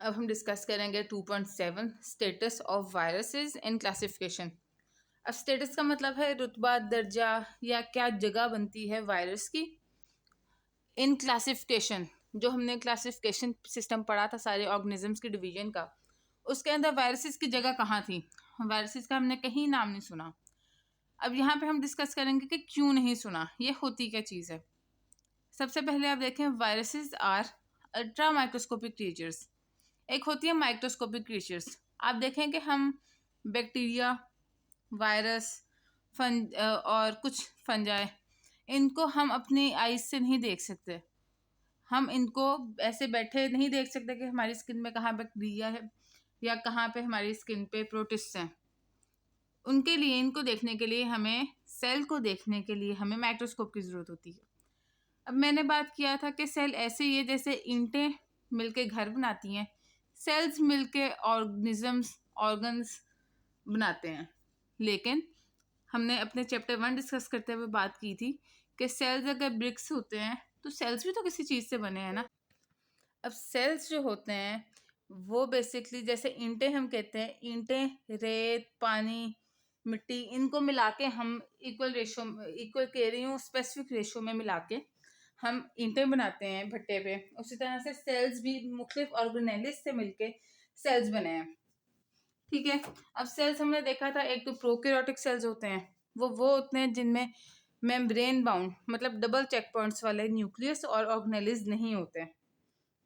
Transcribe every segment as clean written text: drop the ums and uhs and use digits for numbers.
अब हम डिस्कस करेंगे 2.7 status of viruses in classification. अब स्टेटस का मतलब है रुतबा, दर्जा या क्या जगह बनती है वायरस की इन क्लासिफिकेशन। जो हमने क्लासिफिकेशन सिस्टम पढ़ा था सारे ऑर्गेनिजम्स की डिवीजन का, उसके अंदर वायरसेस की जगह कहाँ थी। वायरसेस का हमने कहीं नाम नहीं सुना। अब यहाँ पे हम डिस्कस करेंगे कि क्यों नहीं सुना, ये होती क्या चीज़ है। सबसे पहले आप देखें, viruses are ultra microscopic creatures. एक होती है माइक्रोस्कोपिक क्रिएचर्स। आप देखें कि हम बैक्टीरिया, वायरस, और कुछ फंजाई, इनको हम अपनी आईज से नहीं देख सकते। हम इनको ऐसे बैठे नहीं देख सकते कि हमारी स्किन में कहाँ बैक्टीरिया है या कहाँ पे हमारी स्किन पे प्रोटिस्ट हैं। उनके लिए, इनको देखने के लिए हमें, सेल को देखने के लिए हमें माइक्रोस्कोप की ज़रूरत होती है। अब मैंने बात किया था कि सेल ऐसे ही है जैसे ईंटें मिलके घर बनाती हैं, सेल्स मिलके ऑर्गेनिजम्स, ऑर्गन्स बनाते हैं। लेकिन हमने अपने चैप्टर 1 डिस्कस करते हुए बात की थी कि सेल्स अगर ब्रिक्स होते हैं तो सेल्स भी तो किसी चीज़ से बने हैं ना। अब सेल्स जो होते हैं वो बेसिकली जैसे ईंटें हम कहते हैं, ईंटें, रेत, पानी, मिट्टी, इनको मिला के हम इक्वल रेशो, इक्वल कह रही हूँ, स्पेसिफिक रेशो में मिला के हम ईंटें बनाते हैं भट्टे पे। उसी तरह से सेल्स भी मुख्तलिफ ऑर्गेनेलिस से मिलके सेल्स बने हैं। ठीक है। अब सेल्स हमने देखा था, एक तो प्रोकैरियोटिक सेल्स होते हैं, वो होते हैं जिनमें मेम्ब्रेन बाउंड मतलब डबल चेक पॉइंट्स वाले न्यूक्लियस और ऑर्गेनेलिस नहीं होते।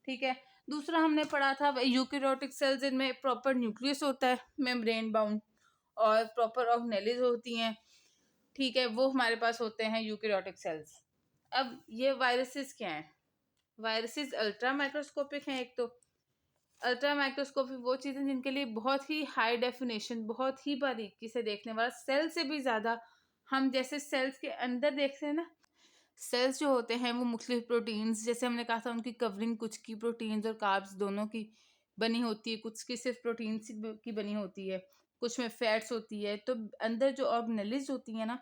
ठीक है। दूसरा हमने पढ़ा था यूकैरियोटिक सेल्स, इनमें प्रॉपर न्यूक्लियस होता है मेम्ब्रेन बाउंड और प्रॉपर ऑर्गेनेलिस होती हैं। ठीक है, वो हमारे पास होते हैं यूकैरियोटिक सेल्स। अब ये वायरसेस क्या हैं? वायरसेस अल्ट्रा माइक्रोस्कोपिक हैं। एक तो अल्ट्रा माइक्रोस्कोपिक वो चीज़ें जिनके लिए बहुत ही हाई डेफिनेशन, बहुत ही बारीकी से देखने वाला, सेल से भी ज़्यादा, हम जैसे सेल्स के अंदर देखते हैं ना, सेल्स जो होते हैं वो मुख्तलिफ प्रोटीन्स, जैसे हमने कहा था उनकी कवरिंग कुछ की प्रोटीन्स और कार्ब्स दोनों की बनी होती है, कुछ की सिर्फ प्रोटीन्स की बनी होती है, कुछ में फैट्स होती है। तो अंदर जो ऑर्गेनेलिज होती है ना,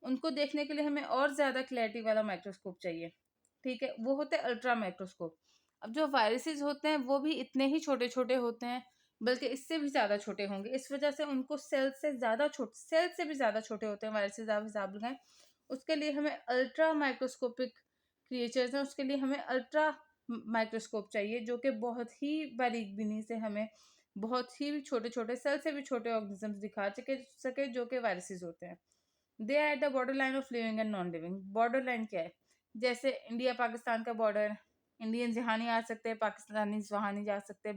उनको देखने के लिए हमें और ज़्यादा क्लैरिटी वाला माइक्रोस्कोप चाहिए। ठीक है, वो होते हैं अल्ट्रा माइक्रोस्कोप। अब जो वायरसेस होते हैं वो भी इतने ही छोटे छोटे होते हैं, बल्कि इससे भी ज़्यादा छोटे होंगे। इस वजह से उनको सेल से ज़्यादा छोटे, सेल से भी ज़्यादा छोटे होते हैं वायरसेस। आप हिसाब लगाएं, उसके लिए हमें अल्ट्रा माइक्रोस्कोपिक क्रिएचर्स हैं, उसके लिए हमें अल्ट्रा माइक्रोस्कोप चाहिए, जो कि बहुत ही बारीक बीनी से हमें बहुत ही छोटे छोटे, सेल से भी छोटे ऑर्गेनिजम्स दिखा सके जो कि वायरसेस होते हैं। They are at the border line of living and non living. Border line क्या है? जैसे इंडिया पाकिस्तान का बॉर्डर, इंडियंस यहाँ नहीं आ सकते, पाकिस्तानी वहाँ नहीं जा सकते।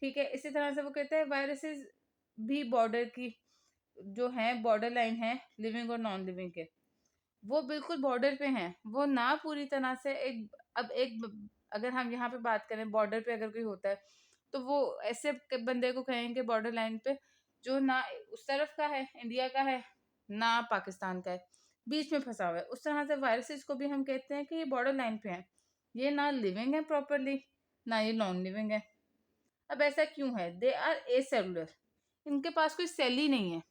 ठीक है, इसी तरह से वो कहते हैं वायरसेस भी बॉर्डर की जो है, बॉर्डर लाइन है लिविंग और नॉन लिविंग के, वो बिल्कुल बॉर्डर पे हैं। वो ना पूरी तरह से एक, अब एक, अगर हम यहाँ पे बात करें बॉर्डर पे अगर कोई होता है तो वो ऐसे बंदे को कहेंगे बॉर्डर लाइन पे जो ना उस तरफ का है, इंडिया का है, ना पाकिस्तान का है, बीच में फंसा हुआ है। उस तरह से वायरसेस को भी हम कहते हैं कि ये बॉर्डर लाइन पे हैं, ये ना लिविंग है प्रॉपरली, ना ये नॉन लिविंग है। अब ऐसा क्यों है? दे आर ए सेलुलर, इनके पास कोई सेल ही नहीं है।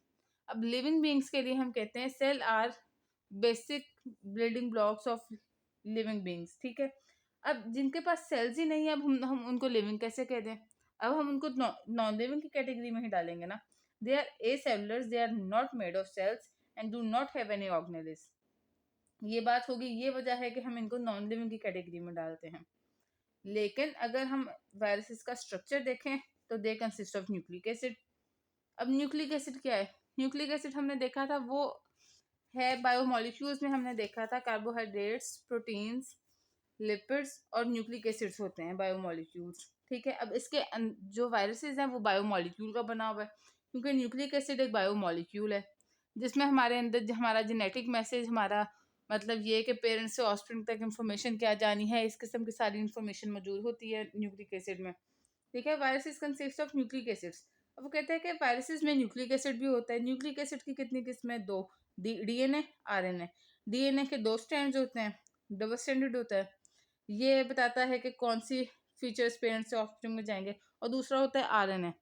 अब लिविंग बींग्स के लिए हम कहते हैं cell are basic building blocks of living beings. ठीक है। अब जिनके पास सेल्स ही नहीं है, अब हम उनको लिविंग कैसे कह दें? अब हम उनको नॉन लिविंग की कैटेगरी में ही डालेंगे ना। They are acellular, they are not made of cells and do not have any organelles. ये बात होगी, ये वजह है कि हम इनको नॉन लिविंग की कैटेगरी में डालते हैं। लेकिन अगर हम वायरसेस का स्ट्रक्चर देखें तो they consist of nucleic acid. अब न्यूक्लिक एसिड क्या है? न्यूक्लिक एसिड हमने देखा था वो है बायोमोलिक्यूल्स में, हमने देखा था कार्बोहाइड्रेट्स, प्रोटीन्स, लिपिड्स और न्यूक्लिक एसिड्स होते हैं बायोमोलिक्यूल्स। ठीक है। अब इसके जो वायरसेस हैं वो बायोमोलिक्यूल का बना हुआ है, क्योंकि न्यूक्लिक एसिड एक बायोमोलिक्यूल है जिसमें हमारे अंदर हमारा जेनेटिक मैसेज, हमारा मतलब ये कि पेरेंट्स से ऑफस्प्रिंग तक इंफॉर्मेशन क्या जानी है, इस किस्म की सारी इंफॉर्मेशन मौजूद होती है न्यूक्लिक एसिड में। ठीक है। Viruses consist of nucleic acids. अब वो कहते हैं कि वायरसेस में न्यूक्लिक एसिड भी होता है। न्यूक्लिक एसिड की कितनी किस्में? दो, डीएनए, आरएनए। डीएनए के दो स्ट्रैंड्स होते हैं, डबल स्ट्रैंडेड होता है, ये बताता है कि कौन सी फीचर्स पेरेंट्स से ऑफस्प्रिंग में जाएंगे। और दूसरा होता है आरएनए।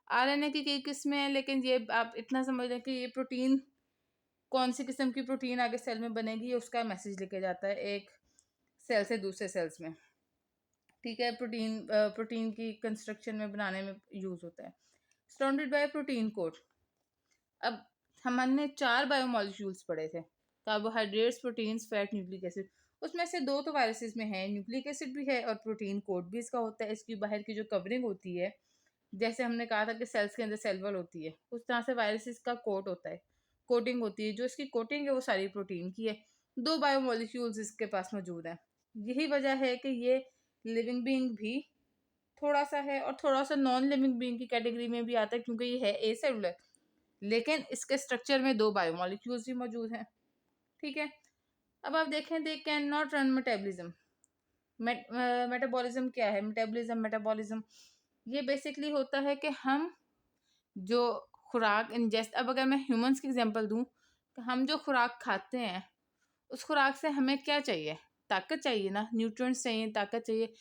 आरएनए की कई किस्में हैं, लेकिन ये आप इतना समझ लें कि ये प्रोटीन, कौन सी किस्म की प्रोटीन आगे सेल में बनेगी, उसका मैसेज लेके जाता है एक सेल से दूसरे सेल्स में। ठीक है, प्रोटीन की कंस्ट्रक्शन में बनाने में यूज होता है। Surrounded by protein coat. अब हमने 4 बायोमॉलिक्यूल्स पढ़े थे, carbohydrates, proteins, fat, nucleic acid. उसमें से 2 तो वायरसेस में है, न्यूक्लिक एसिड भी है और प्रोटीन कोट भी इसका होता है। इसकी बाहर की जो कवरिंग होती है, जैसे हमने कहा था कि सेल्स के अंदर सेल वॉल होती है, उस तरह से वायरसेस का कोट होता है, कोटिंग होती है। जो इसकी कोटिंग है वो सारी प्रोटीन की है। 2 बायोमॉलिक्यूल्स इसके पास मौजूद हैं। यही वजह है कि ये लिविंग बीइंग भी थोड़ा सा है और थोड़ा सा नॉन लिविंग बीइंग की कैटेगरी में भी आता है, क्योंकि ये है ए सेलुलर, लेकिन इसके स्ट्रक्चर में 2 बायोमॉलिक्यूल्स भी मौजूद हैं। ठीक है, अब आप देखें, they can not run metabolism. Metabolism क्या है? मेटाबॉलिज्म ये बेसिकली होता है कि हम जो खुराक इंजेस्ट, अब अगर मैं ह्यूमंस की एग्जांपल दूं, तो हम जो खुराक खाते हैं उस खुराक से हमें क्या चाहिए? ताकत चाहिए ना, न्यूट्रिएंट्स चाहिए, ताकत चाहिए।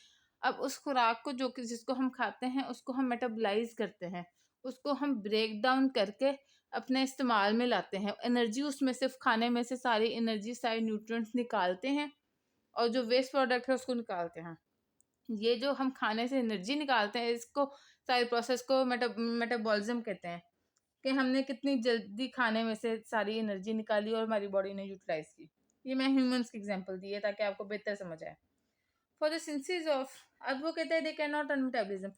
अब उस खुराक को जिसको हम खाते हैं उसको हम मेटाबोलाइज करते हैं, उसको हम ब्रेक डाउन करके अपने इस्तेमाल में लाते हैं, एनर्जी उसमें से, खाने में से सारी एनर्जी, सारे न्यूट्रिएंट्स निकालते हैं और जो वेस्ट प्रोडक्ट है उसको निकालते हैं। ये जो हम खाने से एनर्जी निकालते हैं, इसको सारी प्रोसेस को मेटाबॉलिज्म कहते हैं, कि हमने कितनी जल्दी खाने में से सारी एनर्जी निकाली और हमारी बॉडी ने यूटिलाइज की। ये मैं ह्यूमंस की एग्जांपल दी है ताकि आपको बेहतर समझ आए। फॉर द सिंथेसिस ऑफ, अब वो कहते हैं they can not run metabolism,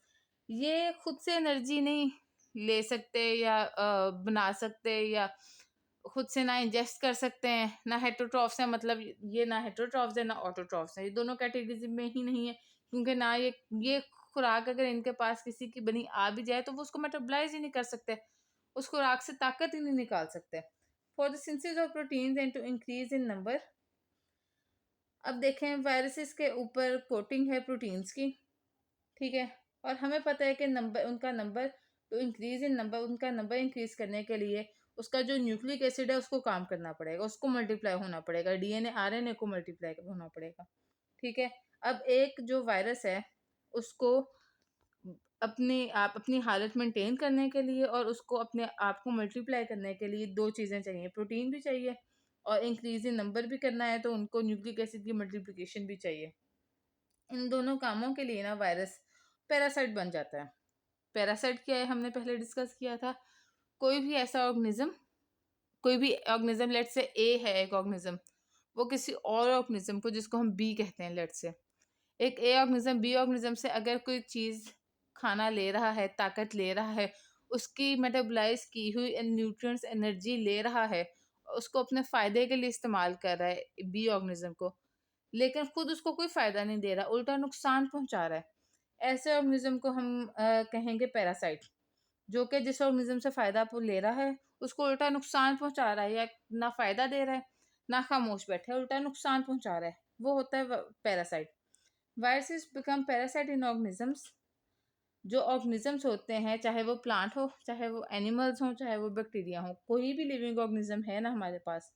ये खुद से एनर्जी नहीं ले सकते या बना सकते या खुद से ना इंजेस्ट कर सकते हैं, ना हेटरोट्रॉफ्स है, मतलब ये ना हेटरोट्रॉफ्स है ना ऑटोट्रॉफ्स है, ये दोनों कैटेगरीज में ही नहीं है, क्योंकि ना ये खुराक अगर इनके पास किसी की बनी आ भी जाए तो वो उसको मेटाबोलाइज ही नहीं कर सकते, उस खुराक से ताकत ही नहीं निकाल सकते। For the synthesis of proteins and to increase in number, अब देखें वायरसेस के ऊपर कोटिंग है प्रोटीन्स की, ठीक है, और हमें पता है कि number two increase in number, उनका नंबर इंक्रीज करने के लिए उसका जो न्यूक्लिक एसिड है उसको काम करना पड़ेगा, उसको मल्टीप्लाई होना पड़ेगा, डीएनए आरएनए को मल्टीप्लाई होना पड़ेगा। ठीक है, अब एक जो वायरस है उसको अपनी हालत मेंटेन करने के लिए और उसको अपने आप को मल्टीप्लाई करने के लिए 2 चीज़ें चाहिए, प्रोटीन भी चाहिए और इंक्रीज इन नंबर भी करना है तो उनको न्यूक्लिक एसिड की मल्टीप्लिकेशन भी चाहिए। इन दोनों कामों के लिए ना वायरस पैरासाइट बन जाता है। पैरासाइट क्या है हमने पहले डिस्कस किया था, कोई भी ऐसा ऑर्गेनिज्म, कोई भी ऑर्गेनिज्म, लेट से ए है एक ऑर्गेनिज्म, वो किसी और ऑर्गेनिज्म को, जिसको हम बी कहते हैं, लेट से एक ए ऑर्गेनिज्म बी ऑर्गेनिज्म से अगर कोई चीज़ खाना ले रहा है, ताकत ले रहा है, उसकी मेटाबोलाइज की हुई न्यूट्रिएंट्स एनर्जी ले रहा है, उसको अपने फ़ायदे के लिए इस्तेमाल कर रहा है बी ऑर्गेनिज्म को, लेकिन खुद उसको कोई फ़ायदा नहीं दे रहा, उल्टा नुकसान पहुंचा रहा है, ऐसे ऑर्गेनिज्म को हम कहेंगे पैरासाइट, जो कि जिस ऑर्गेनिज्म से फ़ायदा ले रहा है उसको उल्टा नुकसान पहुंचा रहा है, या ना फ़ायदा दे रहा है ना खामोश बैठा है, उल्टा नुकसान पहुंचा रहा है, वो होता है पैरासाइट। वायरसेस बिकम पैरासाइट इन ऑर्गेनिजम्स, जो ऑर्गेनिजम्स होते हैं, चाहे वो प्लांट हो, चाहे वो एनिमल्स हो, चाहे वो बैक्टीरिया हो, कोई भी लिविंग ऑर्गेनिज्म है ना हमारे पास,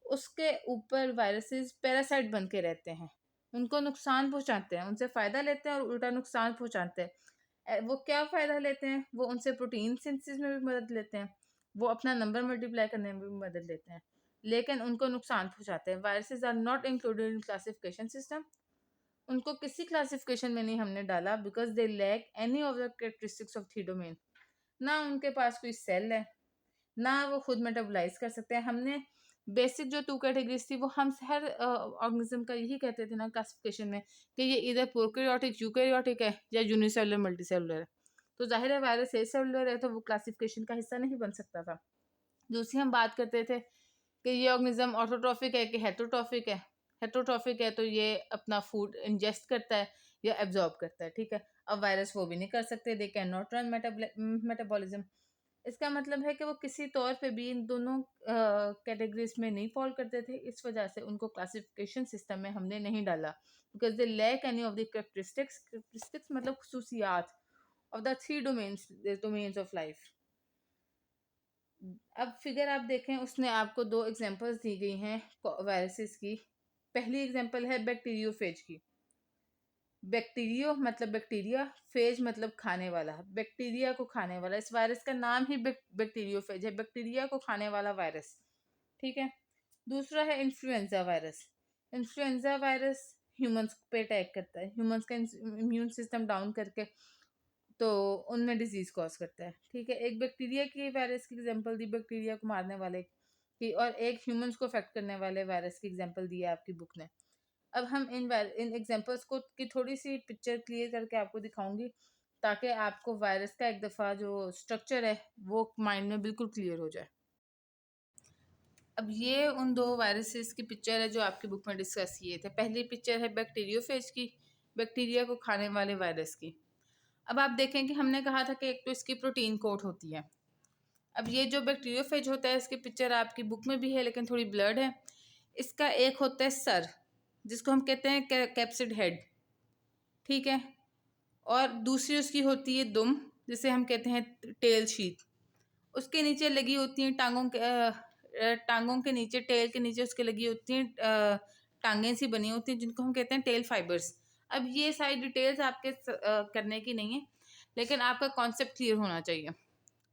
उसके ऊपर वायरसेस पैरासाइट बन के रहते हैं, उनको नुकसान पहुंचाते हैं, उनसे फ़ायदा लेते हैं और उल्टा नुकसान पहुंचाते हैं। वो क्या फ़ायदा लेते हैं? वो उनसे प्रोटीन सिंथेसिस में भी मदद लेते हैं, वो अपना नंबर मल्टीप्लाई करने में भी मदद लेते हैं, लेकिन उनको नुकसान पहुंचाते हैं। Viruses are not included in classification system, उनको किसी क्लासिफिकेशन में नहीं हमने डाला, because they lack any of the characteristics of three domain, ना उनके पास कोई सेल है, ना वो खुद मेटाबोलाइज कर सकते हैं। हमने बेसिक जो 2 कैटेगरीज थी वो हम हर ऑर्गेनिज्म का यही कहते थे ना क्लासिफिकेशन में, कि ये इधर प्रोकैरियोटिक यूकैरियोटिक है या यूनिसेलुलर मल्टीसेलुलर है। तो जाहिर है वायरस ए सेलुलर है तो वो क्लासिफिकेशन का हिस्सा नहीं बन सकता था। दूसरी हम बात करते थे कि ये ऑर्गेनिज्म ऑटोट्रॉफिक है कि हेटरोट्रॉफिक है। हेटरोट्रॉफिक है तो ये अपना फूड इंजेस्ट करता है या एब्जॉर्ब करता है, ठीक है। अब वायरस वो भी नहीं कर सकते, they can not run metabolism. इसका मतलब है कि वो किसी तौर पे भी इन दोनों कैटेगरीज में नहीं फॉल करते थे, इस वजह से उनको क्लासिफिकेशन सिस्टम में हमने नहीं डाला, because they lack any of the characteristics मतलब खसूसियात of the 3 domains of life. अब फिगर आप देखें, उसने आपको 2 एग्जांपल्स दी गई हैं वायरसेस की। पहली एग्जांपल है बैक्टीरियोफेज की। बैक्टीरियो मतलब बैक्टीरिया, फेज मतलब खाने वाला, बैक्टीरिया को खाने वाला, इस वायरस का नाम ही बैक्टीरियोफेज है, बैक्टीरिया को खाने वाला वायरस, ठीक है। दूसरा है influenza virus. Influenza virus humans पे अटैक करता है, ह्यूमंस का इम्यून सिस्टम डाउन करके तो उनमें डिजीज कॉज करता है। ठीक है, एक बैक्टीरिया की वायरस की एग्जांपल दी, बैक्टीरिया को मारने वाले की, और एक ह्यूमंस को अफेक्ट करने वाले वायरस की एग्जांपल दी है आपकी बुक ने। अब हम इन एग्जांपल्स को की थोड़ी सी पिक्चर क्लियर करके आपको दिखाऊंगी, ताकि आपको वायरस का एक दफ़ा जो स्ट्रक्चर है वो माइंड में बिल्कुल क्लियर हो जाए। अब ये उन दो वायरसेस की पिक्चर है जो आपकी बुक में डिस्कस किए थे। पहली पिक्चर है बैक्टीरियोफेज की, बैक्टीरिया को खाने वाले वायरस की। अब आप देखें कि हमने कहा था कि एक तो इसकी प्रोटीन कोट होती है। अब ये जो बैक्टीरियोफेज होता है इसकी पिक्चर आपकी बुक में भी है लेकिन थोड़ी ब्लर्ड है। इसका एक होता है सर, जिसको हम कहते हैं कैप्सिड हेड, ठीक है, और दूसरी उसकी होती है दुम, जिसे हम कहते हैं टेल शीथ। उसके नीचे लगी होती हैं टांगों के नीचे, टेल के नीचे उसके लगी होती हैं टांगें सी बनी होती हैं जिनको हम कहते हैं टेल फाइबर्स। अब ये सारी डिटेल्स आपके करने की नहीं है, लेकिन आपका कॉन्सेप्ट क्लियर होना चाहिए।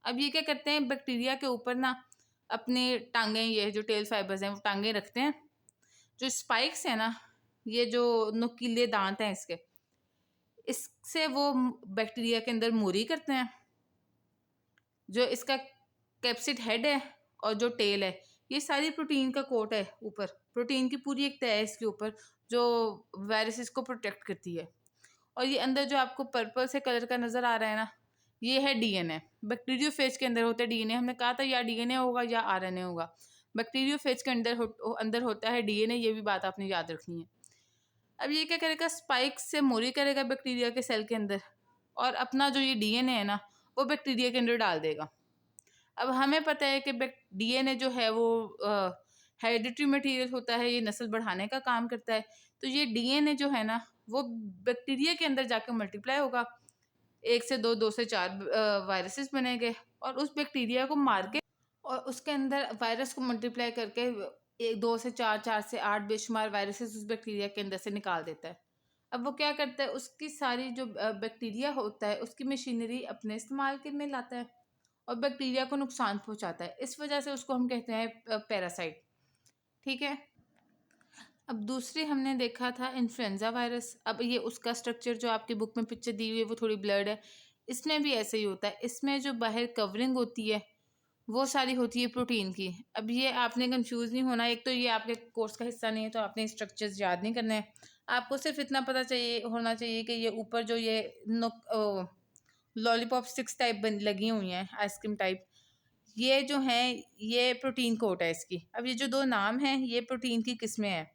अब ये क्या करते हैं, बैक्टीरिया के ऊपर ना अपने टांगें, ये जो टेल फाइबर्स हैं वो टांगें रखते हैं। जो स्पाइक्स है ना, ये जो नुकीले दांत हैं इससे वो बैक्टीरिया के अंदर मोरी करते हैं। जो इसका कैप्सिड हेड है और जो टेल है, ये सारी प्रोटीन का कोट है ऊपर, प्रोटीन की पूरी एक तय है इसके ऊपर जो वायरसेस को प्रोटेक्ट करती है। और ये अंदर जो आपको पर्पल से कलर का नज़र आ रहा है ना, ये है डीएनए। बैक्टीरियोफेज के अंदर होता है डीएनए। हमने कहा था या डीएनए होगा या आरएनए होगा। बैक्टीरियोफेज के अंदर होता है डीएनए, ये भी बात आपने याद रखनी है। अब ये क्या करेगा, स्पाइक से मोरी करेगा बैक्टीरिया के सेल के अंदर, और अपना जो ये डीएनए है ना वो बैक्टीरिया के अंदर डाल देगा। अब हमें पता है कि डीएनए जो है वो हेरिडिटरी मटेरियल होता है, ये नस्ल बढ़ाने का काम करता है। तो ये डीएनए जो है ना वो बैक्टीरिया के अंदर जाकर मल्टीप्लाई होगा, 1 से 2, 2 से 4 वायरसेस बनेंगे, और उस बैक्टीरिया को मार के और उसके अंदर वायरस को मल्टीप्लाई करके 1, 2 से 4, 4 से 8 बेशुमार वायरसेस उस बैक्टीरिया के अंदर से निकाल देता है। अब वो क्या करता है, उसकी सारी जो बैक्टीरिया होता है उसकी मशीनरी अपने इस्तेमाल के में लाता है और बैक्टीरिया को नुकसान पहुंचाता है। इस वजह से उसको हम कहते हैं पैरासाइट। ठीक है, अब दूसरी हमने देखा था इन्फ्लुएंजा वायरस। अब ये उसका स्ट्रक्चर जो आपकी बुक में पिक्चर दी हुई है वो थोड़ी ब्लर्ड है। इसमें भी ऐसे ही होता है, इसमें जो बाहर कवरिंग होती है वो सारी होती है प्रोटीन की। अब ये आपने कंफ्यूज नहीं होना, एक तो ये आपके कोर्स का हिस्सा नहीं है तो आपने स्ट्रक्चर्स याद नहीं करने हैं। आपको सिर्फ इतना पता होना चाहिए कि ये ऊपर जो ये लॉलीपॉप स्टिक्स टाइप लगी हुई हैं, आइसक्रीम टाइप, ये जो हैं ये प्रोटीन कोट है इसकी। अब ये जो दो नाम हैं ये प्रोटीन की किस्में हैं।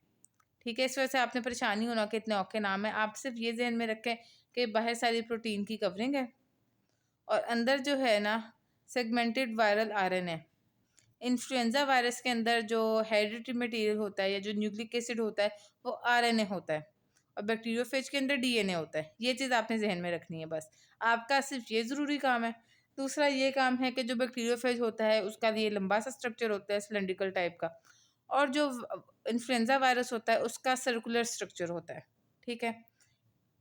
ठीक है, इस वजह से आपने परेशानी होना कि इतने औखे नाम है। आप सिर्फ ये जहन में रखें कि बाहर सारी प्रोटीन की कवरिंग है और अंदर जो है ना segmented viral RNA. Influenza virus के अंदर जो हेरिडिटरी मटेरियल होता है या जो न्यूक्लिक एसिड होता है वो आरएनए होता है, और बैक्टीरियोफेज के अंदर डीएनए होता है। ये चीज़ आपने जहन में रखनी है, बस आपका सिर्फ ये ज़रूरी काम है। दूसरा ये काम है कि जो बैक्टीरियोफेज होता है उसका ये लंबा सा स्ट्रक्चर होता है सिलेंड्रिकल टाइप का, और जो इन्फ्लुएंजा वायरस होता है उसका सर्कुलर स्ट्रक्चर होता है। ठीक है,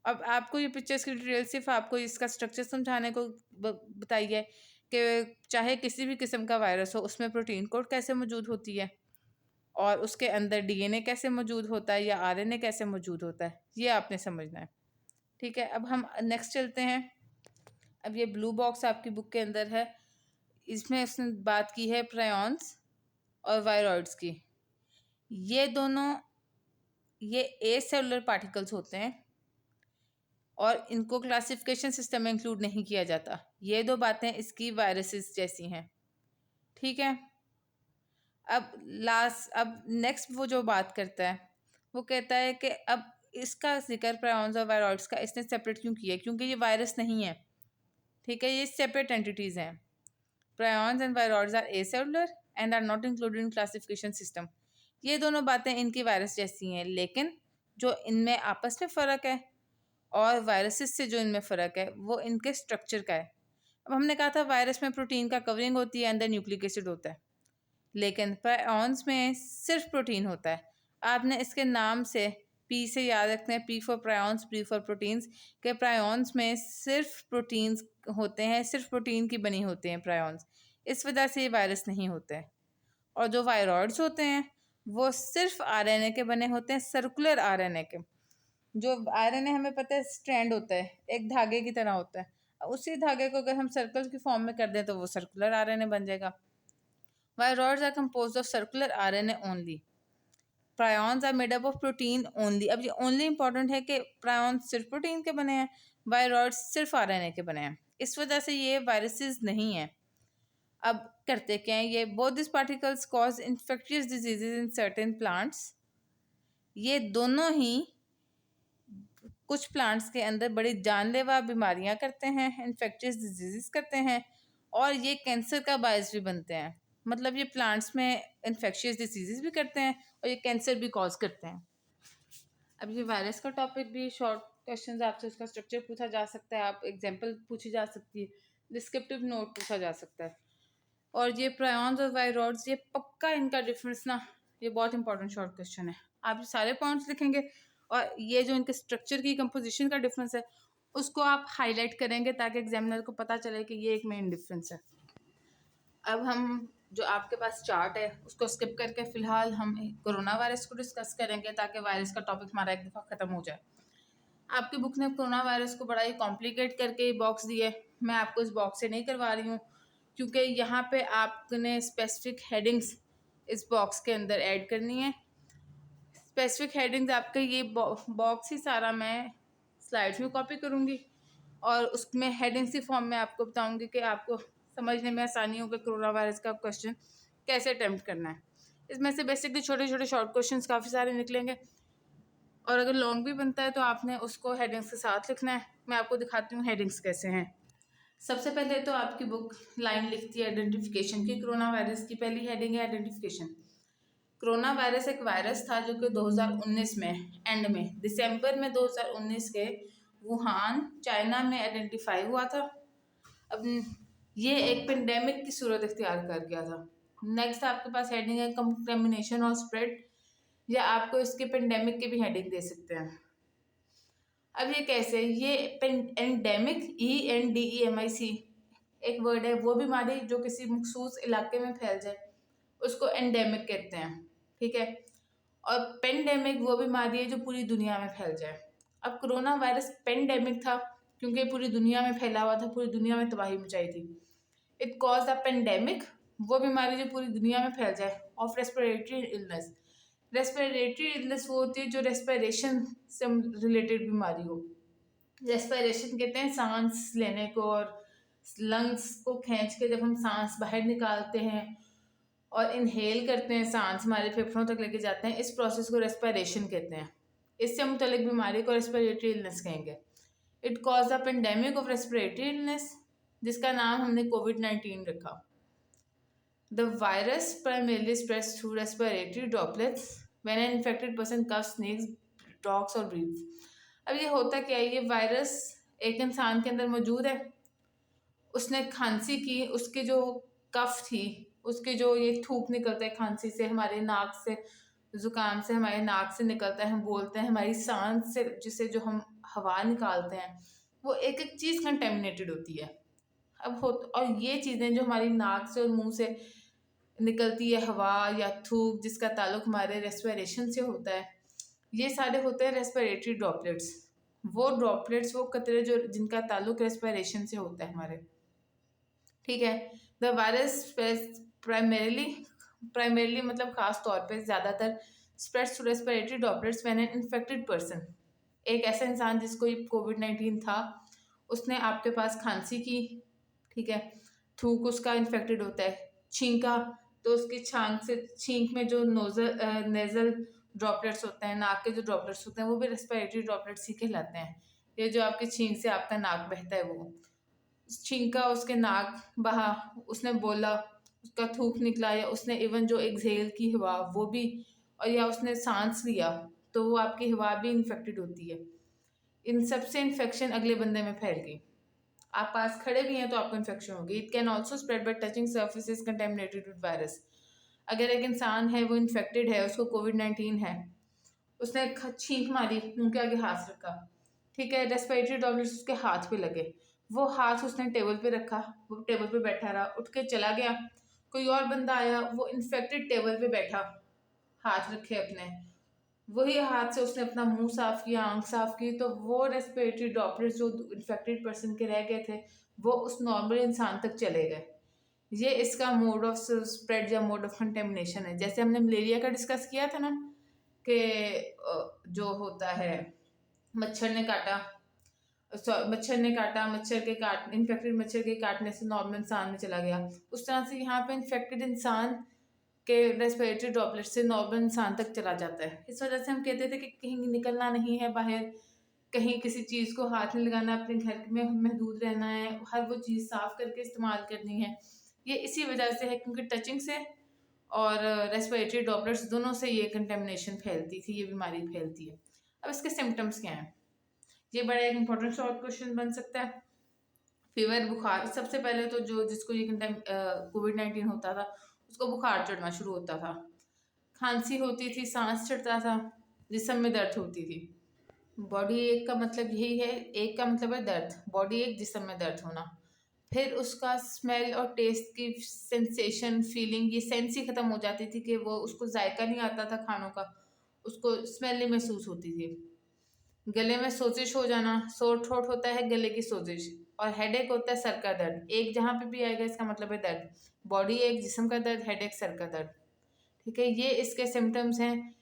अब आपको ये पिक्चर्स की डिटेल सिर्फ आपको इसका स्ट्रक्चर समझाने को बताई है कि चाहे किसी भी किस्म का वायरस हो उसमें प्रोटीन कोड कैसे मौजूद होती है और उसके अंदर डीएनए कैसे मौजूद होता है या आरएनए कैसे मौजूद होता है, ये आपने समझना है। ठीक है, अब हम नेक्स्ट चलते हैं। अब ये ब्लू बॉक्स आपकी बुक के अंदर है, इसमें उसने बात की है प्रायॉन्स और वायरॉइड्स की। ये दोनों ये ए सेलुलर पार्टिकल्स होते हैं और इनको क्लासिफिकेशन सिस्टम में इंक्लूड नहीं किया जाता। ये दो बातें इसकी वायरसेस जैसी हैं। ठीक है, अब नेक्स्ट वो जो बात करता है वो कहता है कि अब इसका जिक्र प्रायॉन्स और वायरॉइड्स का इसने सेपरेट क्यों किया, क्योंकि ये वायरस नहीं है। ठीक है, ये सेपरेट एंटिटीज़ हैं। Prions and viroids are acellular and are not included in classification system. ये दोनों बातें इनकी वायरस जैसी हैं, लेकिन जो इनमें आपस में फ़र्क है और वायरसेस से जो इनमें फ़र्क है वो इनके स्ट्रक्चर का है। अब हमने कहा था वायरस में प्रोटीन का कवरिंग होती है, अंदर न्यूक्लिक एसिड होता है, लेकिन प्रायॉन्स में सिर्फ प्रोटीन होता है। आपने इसके नाम से पी से याद रखते हैं, P for prions, P for proteins, के प्रायॉन्स में सिर्फ प्रोटीन्स होते हैं, सिर्फ प्रोटीन की बनी होते हैं प्रायॉन्स। इस वजह से ये वायरस नहीं होते हैं। और जो वायरॉइड्स होते हैं वो सिर्फ आरएनए के बने होते हैं, सर्कुलर आरएनए के। जो आरएनए हमें पता है स्ट्रैंड होता है, एक धागे की तरह होता है, उसी धागे को अगर हम सर्कल की फॉर्म में कर दें तो वो सर्कुलर आरएनए बन जाएगा। Viroids are composed of circular RNA only. Prions are made up of protein only. अब ये ओनली इंपॉर्टेंट है कि प्रायॉन्स सिर्फ प्रोटीन के बने हैं, वायरॉइड्स सिर्फ आरएनए के बने हैं, इस वजह से ये वायरसेस नहीं है। अब करते क्या है ये, both this particles cause infectious diseases in certain plants. ये दोनों ही कुछ प्लांट्स के अंदर बड़ी जानलेवा बीमारियां करते हैं, इन्फेक्शियस डिजीजेस करते हैं, और ये कैंसर का बायस भी बनते हैं। मतलब ये प्लांट्स में इन्फेक्शियस डिजीजेस भी करते हैं और ये कैंसर भी कॉज करते हैं। अब ये वायरस का टॉपिक भी शॉर्ट क्वेश्चंस आपसे उसका स्ट्रक्चर पूछा जा सकता है, आप एग्जांपल पूछी जा सकती है, डिस्क्रिप्टिव नोट पूछा जा सकता है। और ये प्रायॉन्स और वायरॉइड्स, ये पक्का इनका डिफरेंस ना, ये बहुत इंपॉर्टेंट शॉर्ट क्वेश्चन है। आप ये सारे पॉइंट्स लिखेंगे और ये जो इनके स्ट्रक्चर की कंपोजिशन का डिफरेंस है उसको आप हाईलाइट करेंगे ताकि एग्जामिनर को पता चले कि ये एक मेन डिफरेंस है। अब हम जो आपके पास चार्ट है उसको स्किप करके फिलहाल हम कोरोना वायरस को डिस्कस करेंगे ताकि वायरस का टॉपिक हमारा एक दफ़ा ख़त्म हो जाए। आपकी बुक ने कोरोना वायरस को बड़ा ही कॉम्प्लिकेट करके बॉक्स दिए, मैं आपको इस बॉक्स से नहीं करवा रही हूँ क्योंकि यहाँ पे आपने स्पेसिफिक हेडिंग्स इस बॉक्स के अंदर ऐड करनी है। स्पेसिफिक हेडिंग्स आपके ये बॉक्स ही सारा मैं स्लाइड्स में कॉपी करूँगी और उसमें हेडिंग्स की फॉर्म में आपको बताऊँगी कि आपको समझने में आसानी होगा कोरोना वायरस का क्वेश्चन कैसे अटेम्प्ट करना है। इसमें से बेसिकली छोटे छोटे शॉर्ट क्वेश्चंस काफ़ी सारे निकलेंगे और अगर लॉन्ग भी बनता है तो आपने उसको हेडिंग्स के साथ लिखना है। मैं आपको दिखाती हूँ हेडिंग्स कैसे हैं। सबसे पहले तो आपकी बुक लाइन लिखती है आइडेंटिफिकेशन की। कोरोना वायरस की पहली हेडिंग है आइडेंटिफिकेशन। कोरोना वायरस एक वायरस था जो कि 2019 में एंड में दिसंबर में 2019 के वुहान चाइना में आइडेंटिफाई हुआ था। अब ये एक पेंडेमिक की सूरत इख्तियार कर गया था। नेक्स्ट आपके पास हेडिंग है कंटेमिनेशन और स्प्रेड, या आपको इसके पेंडेमिक की भी हेडिंग दे सकते हैं। अब ये कैसे, ये एंडेमिक ENDEMIC एक वर्ड है, वो बीमारी जो किसी मखसूस इलाके में फैल जाए उसको एंडेमिक कहते हैं, ठीक है। और पेंडेमिक वो बीमारी है जो पूरी दुनिया में फैल जाए। अब कोरोना वायरस पेंडेमिक था क्योंकि पूरी दुनिया में फैला हुआ था, पूरी दुनिया में तबाही मचाई थी। इट कॉज द पेंडेमिक, वो बीमारी जो पूरी दुनिया में फैल जाए, of respiratory illness. Respiratory illness वो होती है जो रेस्पिरेशन से रिलेटेड बीमारी हो। रेस्पिरेशन कहते हैं सांस लेने को, और लंग्स को खींच के जब हम सांस बाहर निकालते हैं और इनहेल करते हैं, सांस हमारे फेफड़ों तक लेके जाते हैं, इस प्रोसेस को रेस्पिरेशन कहते हैं। इससे मुतल्लिक बीमारी को रेस्पिरेटरी इलनेस कहेंगे। It cause the pandemic of respiratory illness, जिसका नाम हमने कोविड-19 रखा। The virus primarily spreads through respiratory droplets when an infected person coughs, sneezes, talks or breathes। अब ये होता क्या है, ये वायरस एक इंसान के अंदर मौजूद है, उसने खांसी की, उसकी जो कफ थी, उसके जो ये थूक निकलता है खांसी से, हमारे नाक से, ज़ुकाम से हमारे नाक से निकलता है, हम बोलते हैं, हमारी सांस से जिससे जो हम हवा निकालते हैं, वो एक एक चीज़ कंटेमिनेटेड होती है। अब हो, और ये चीज़ें जो हमारी नाक से और मुंह से निकलती है हवा या थूक जिसका ताल्लुक हमारे रेस्पिरेशन से होता है, ये सारे होते हैं रेस्पिरेटरी ड्रॉपलेट्स। वो ड्रॉपलेट्स, वो कतरे जो जिनका ताल्लुक रेस्पिरेशन से होता है हमारे, ठीक है। द वायरस प्राइमरीली मतलब खास तौर पे ज़्यादातर spreads to respiratory droplets when an infected person. एक ऐसा इंसान जिसको ये कोविड-19 था, उसने आपके पास खांसी की, ठीक है, थूक उसका इन्फेक्टेड होता है, छींका तो उसकी छांक से, छींक में जो नेजल ड्रॉपलेट्स होते हैं, नाक के जो ड्रॉपलेट्स होते हैं, वो भी रेस्पिरेटरी ड्रॉपलेट्स ही कहलाते हैं। ये जो आपकी छींक से आपका नाक बहता है, वो छींका, उसके नाक बहा, उसने बोला, उसका थूक निकला, या उसने इवन जो एक्सहेल की हवा वो भी, और या उसने सांस लिया तो वो आपकी हवा भी इन्फेक्टेड होती है। इन सबसे इन्फेक्शन अगले बंदे में फैल गई, आप पास खड़े भी हैं तो आपको इन्फेक्शन होगी। It can also spread by touching surfaces contaminated with virus. अगर एक इंसान है, वो इन्फेक्टेड है, उसको कोविड-19 है, उसने छींक मारी, मुंह के आगे हाथ रखा, ठीक है, रेस्पिरेटरी ड्रॉपलेट्स उसके हाथ पे लगे, वो हाथ उसने टेबल पे रखा, वो टेबल पे बैठा रहा, उठ के चला गया, कोई और बंदा आया, वो इन्फेक्टेड टेबल पे बैठा, हाथ रखे अपने, वही हाथ से उसने अपना मुंह साफ किया, आंख साफ की, तो वो रेस्पिरेटरी ड्रॉपलेट्स जो इन्फेक्टेड पर्सन के रह गए थे वो उस नॉर्मल इंसान तक चले गए। ये इसका मोड ऑफ स्प्रेड या मोड ऑफ कंटेमिनेशन है। जैसे हमने मलेरिया का डिस्कस किया था ना कि जो होता है मच्छर ने काटा, मच्छर ने काटा, मच्छर के काट इन्फेक्टेड मच्छर के काटने से नॉर्मल इंसान में चला गया, उस तरह से यहाँ पे इन्फेक्टेड इंसान के रेस्पिरेटरी ड्रॉपलेट से नॉर्मल इंसान तक चला जाता है। इस वजह से हम कहते थे कि कहीं निकलना नहीं है बाहर, कहीं किसी चीज़ को हाथ नहीं लगाना, अपने घर में महदूद रहना है, हर वो चीज़ साफ करके इस्तेमाल करनी है। ये इसी वजह से है क्योंकि टचिंग से और रेस्पिरेटरी ड्रॉपलेट्स दोनों से ये कंटेमिनेशन फैलती थी, ये बीमारी फैलती है। अब इसके सिम्टम्स क्या हैं, ये बड़ा एक इंपॉर्टेंट शॉर्ट क्वेश्चन बन सकता है। फीवर, बुखार, सबसे पहले तो जो जिसको ये कोविड-19 होता था उसको बुखार चढ़ना शुरू होता था, खांसी होती थी, सांस चढ़ता था, जिस्म में दर्द होती थी। बॉडी एक का मतलब यही है, एक का मतलब है दर्द, बॉडी एक, जिस्म में दर्द होना। फिर उसका स्मेल और टेस्ट की सेंसेशन, फीलिंग, ये सेंस ही खत्म हो जाती थी कि वो उसको जायका नहीं आता था खानों का, उसको स्मेल ही महसूस होती थी। गले में सोजिश हो जाना, सोर थ्रोट होता है गले की सोजिश, और हेडेक होता है सर का दर्द। एक जहाँ पे भी आएगा इसका मतलब है दर्द, बॉडी एक, जिस्म का दर्द, हेडेक, सर का दर्द। ठीक है, ये इसके सिम्टम्स हैं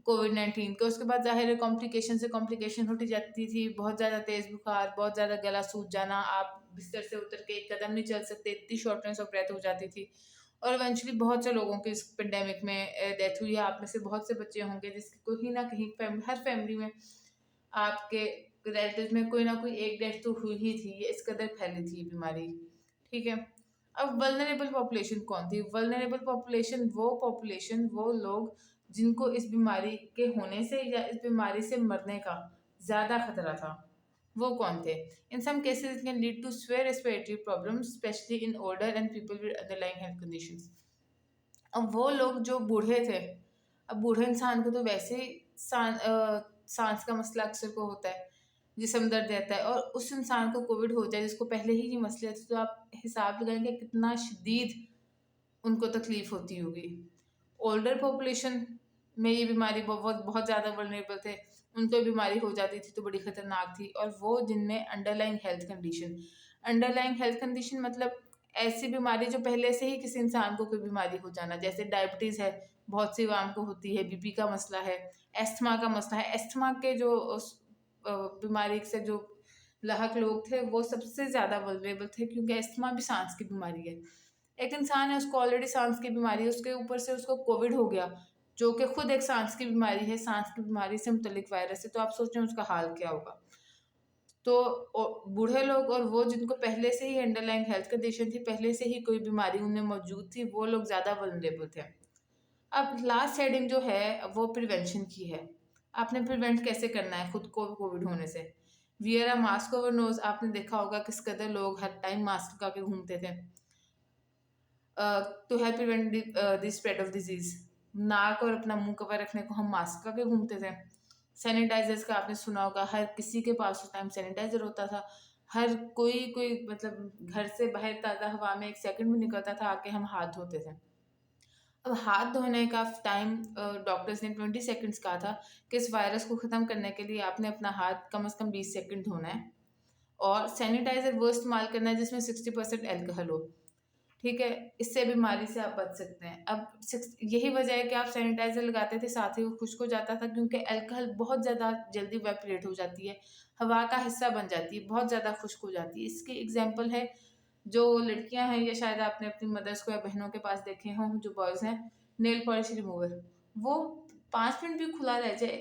कोविड-19 के। उसके बाद ज़ाहिर है कॉम्प्लिकेशन से कॉम्प्लिकेशन होती जाती थी, बहुत ज़्यादा तेज़ बुखार, बहुत ज़्यादा गला सूज जाना, आप बिस्तर से उतर के एक कदम नहीं चल सकते, इतनी शॉर्टनेस ऑफ ब्रेथ हो जाती थी। और इवेंचुअली बहुत से लोगों की इस पेंडेमिक में डेथ हुई है। आप में से बहुत से बच्चे होंगे जिसकी कहीं ना कहीं हर फैमिली में आपके रिलेटिव में कोई ना कोई एक डेथ तो हुई ही थी। ये इस कदर फैली थी ये बीमारी। ठीक है, अब वल्नरेबल पॉपुलेशन कौन थी? वल्नरेबल पॉपुलेशन वो लोग जिनको इस बीमारी के होने से या इस बीमारी से मरने का ज़्यादा खतरा था, वो कौन थे? In some cases it can lead to severe respiratory problems especially in older and people with underlying health conditions. अब वो लोग जो बूढ़े थे, अब बूढ़े इंसान को तो वैसे ही सांस का मसला अक्सर को होता है, जिस्म दर्द रहता है, और उस इंसान को कोविड हो जाए जिसको पहले ही ये मसले थे, तो आप हिसाब लगाएंगे कितना शदीद उनको तकलीफ होती होगी। ओल्डर पॉपुलेशन में ये बीमारी बहुत बहुत ज़्यादा वल्नरेबल थे, उनको बीमारी हो जाती थी तो बड़ी ख़तरनाक थी। और वो जिनमें underlying health condition, underlying health condition मतलब ऐसी बीमारी जो पहले से ही किसी इंसान को कोई बीमारी हो जाना, जैसे डायबिटीज़ है, बहुत सी आवाम को होती है, बीपी का मसला है, एस्थमा का मसला है। एस्थमा के जो बीमारी से जो लाहक लोग थे वो सबसे ज़्यादा वल्नरेबल थे, क्योंकि एस्थमा भी सांस की बीमारी है। एक इंसान है, उसको ऑलरेडी सांस की बीमारी है, उसके ऊपर से उसको कोविड हो गया जो कि खुद एक सांस की बीमारी है, सांस की बीमारी से मुतलिक वायरस है, तो आप सोचें उसका हाल क्या होगा। तो बूढ़े लोग और वो जिनको पहले से ही अंडरलाइंग हेल्थ कंडीशन थी, पहले से ही कोई बीमारी उनमें मौजूद थी, वो लोग ज़्यादा वल्नरेबल थे। अब लास्ट हेडिंग जो है वो प्रिवेंशन की है। आपने प्रिवेंट कैसे करना है खुद को कोविड होने से? Wear a mask over nose, आपने देखा होगा किस कदर लोग हर टाइम मास्क लगा के घूमते थे to help prevent the spread of disease. नाक और अपना मुंह कवर रखने को हम मास्क लगा के घूमते थे। सैनिटाइजर्स का आपने सुना होगा, हर किसी के पास उस टाइम सैनिटाइजर होता था। हर कोई मतलब घर से बाहर ताज़ा हवा में एक सेकंड भी निकलता था आके हम हाथ धोते थे। अब हाथ धोने का टाइम डॉक्टर्स ने 20 सेकंड्स कहा था कि इस वायरस को ख़त्म करने के लिए आपने अपना हाथ कम से कम 20 सेकंड धोना है, और सैनिटाइज़र वो इस्तेमाल करना है जिसमें 60% एल्कोहल हो। ठीक है, इससे बीमारी से आप बच सकते हैं। अब यही वजह है कि आप सैनिटाइज़र लगाते थे साथ ही वो खुश्क हो जाता था, क्योंकि अल्कोहल बहुत ज़्यादा जल्दी वेपरेट हो जाती है, हवा का हिस्सा बन जाती है, बहुत ज़्यादा खुश्क हो जाती है। इसकी एग्जांपल है जो लड़कियां हैं, या शायद आपने अपनी मदर्स को या बहनों के पास देखे हों जो बॉयज़ हैं, नेल पॉलिश रिमूवर, वो 5 मिनट भी खुला रह जाए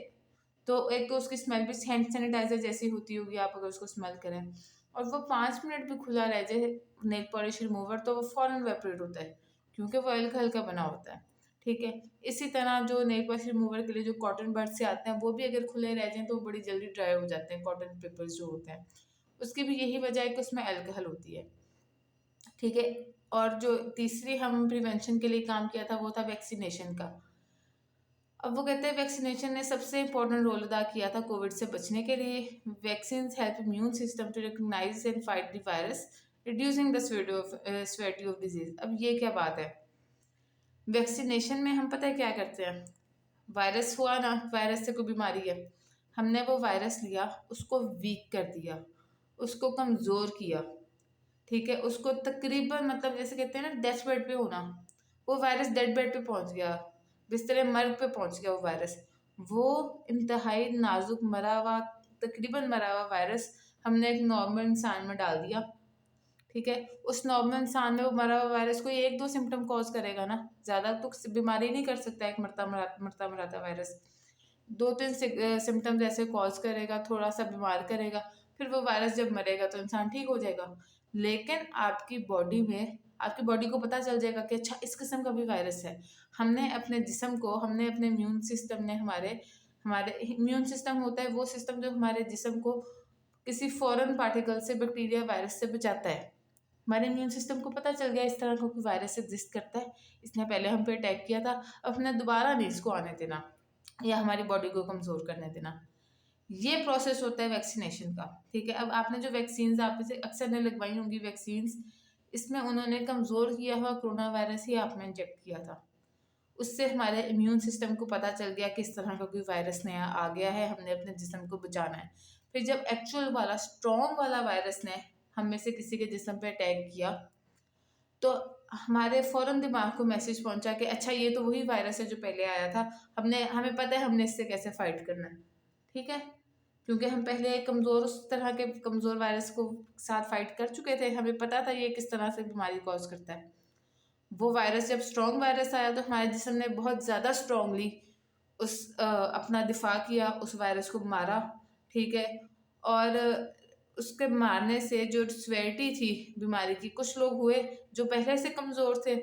तो एक तो उसकी स्मेल भी हैंड सैनिटाइजर जैसी होती होगी आप अगर उसको स्मेल करें, और वो 5 मिनट भी खुला रह जाए नेल पॉलिश रिमूवर, तो वो फ़ौरन वेपरेट होता है क्योंकि वो अल्कोहल का बना होता है। ठीक है, इसी तरह जो नेल पॉलिश रिमूवर के लिए जो कॉटन बड से आते हैं वो भी अगर खुले रह जाएं तो वो बड़ी जल्दी ड्राई हो जाते हैं, कॉटन पेपर्स जो होते हैं। उसकी भी यही वजह है कि उसमें अल्कोहल होती है। ठीक है, और जो तीसरी हम प्रिवेंशन के लिए काम किया था वो था वैक्सीनेशन का। अब वो कहते हैं वैक्सीनेशन ने सबसे इम्पोर्टेंट रोल अदा किया था कोविड से बचने के लिए। Vaccine help immune system to recognise and fight the virus, reducing the severity of disease. अब ये क्या बात है, वैक्सीनेशन में हम पता है क्या करते हैं, वायरस हुआ ना, वायरस से कोई बीमारी है, हमने वो वायरस लिया, उसको वीक कर दिया, उसको कमज़ोर किया, ठीक है, उसको तकरीबन मतलब जैसे कहते हैं ना डेथ बेड पे होना, वो वायरस डेड बेड पे पहुंच गया, बिस्तर मर्ग पे पहुंच गया वो वायरस। वो इंतहाई नाजुक मरा हुआ, तकरीबन मरा हुआ वायरस हमने एक नॉर्मल इंसान में डाल दिया, ठीक है। उस नॉर्मल इंसान में वो मरा हुआ वायरस कोई एक दो सिम्टम कॉज करेगा ना, ज़्यादा तो बीमारी नहीं कर सकता एक मरता मराता वायरस। दो तीन सिम्टम्स ऐसे कॉज करेगा, थोड़ा सा बीमार करेगा, फिर वो वायरस जब मरेगा तो इंसान ठीक हो जाएगा। लेकिन आपकी बॉडी में, आपकी बॉडी को पता चल जाएगा कि अच्छा इस किस्म का भी वायरस है। हमने अपने जिस्म को, हमने अपने इम्यून सिस्टम ने, हमारे हमारे इम्यून सिस्टम होता है वो सिस्टम जो हमारे जिस्म को किसी फॉरेन पार्टिकल से, बैक्टीरिया, वायरस से बचाता है। हमारे इम्यून सिस्टम को पता चल गया इस तरह का कोई वायरस एग्जिस्ट करता है, इसने पहले हम पे अटैक किया था, अब हमने दोबारा नहीं इसको आने देना या हमारी बॉडी को कमज़ोर करने देना। ये प्रोसेस होता है वैक्सीनेशन का, ठीक है। अब आपने जो वैक्सीन्स आप से अक्सर ने लगवाई होंगी वैक्सीन्स, इसमें उन्होंने कमज़ोर किया हुआ कोरोना वायरस ही आप में इंजेक्ट किया था। उससे हमारे इम्यून सिस्टम को पता चल गया कि इस तरह का कोई वायरस नया आ गया है, हमने अपने जिस्म को बचाना है। फिर जब एक्चुअल वाला स्ट्रॉन्ग वाला वायरस ने हम में से किसी के जिस्म पे अटैक किया, तो हमारे फ़ौरन दिमाग को मैसेज पहुंचा कि अच्छा ये तो वही वायरस है जो पहले आया था, हमें पता है हमने इससे कैसे फ़ाइट करना है, ठीक है। क्योंकि हम पहले कमज़ोर, उस तरह के कमज़ोर वायरस को साथ फाइट कर चुके थे, हमें पता था ये किस तरह से बीमारी कॉज करता है। वो वायरस जब स्ट्रॉन्ग वायरस आया तो हमारे जिस्म ने बहुत ज़्यादा स्ट्रॉन्गली अपना दिफा किया, उस वायरस को मारा, ठीक है। और उसके मारने से जो सिवियरिटी थी बीमारी की, कुछ लोग हुए जो पहले से कमज़ोर थे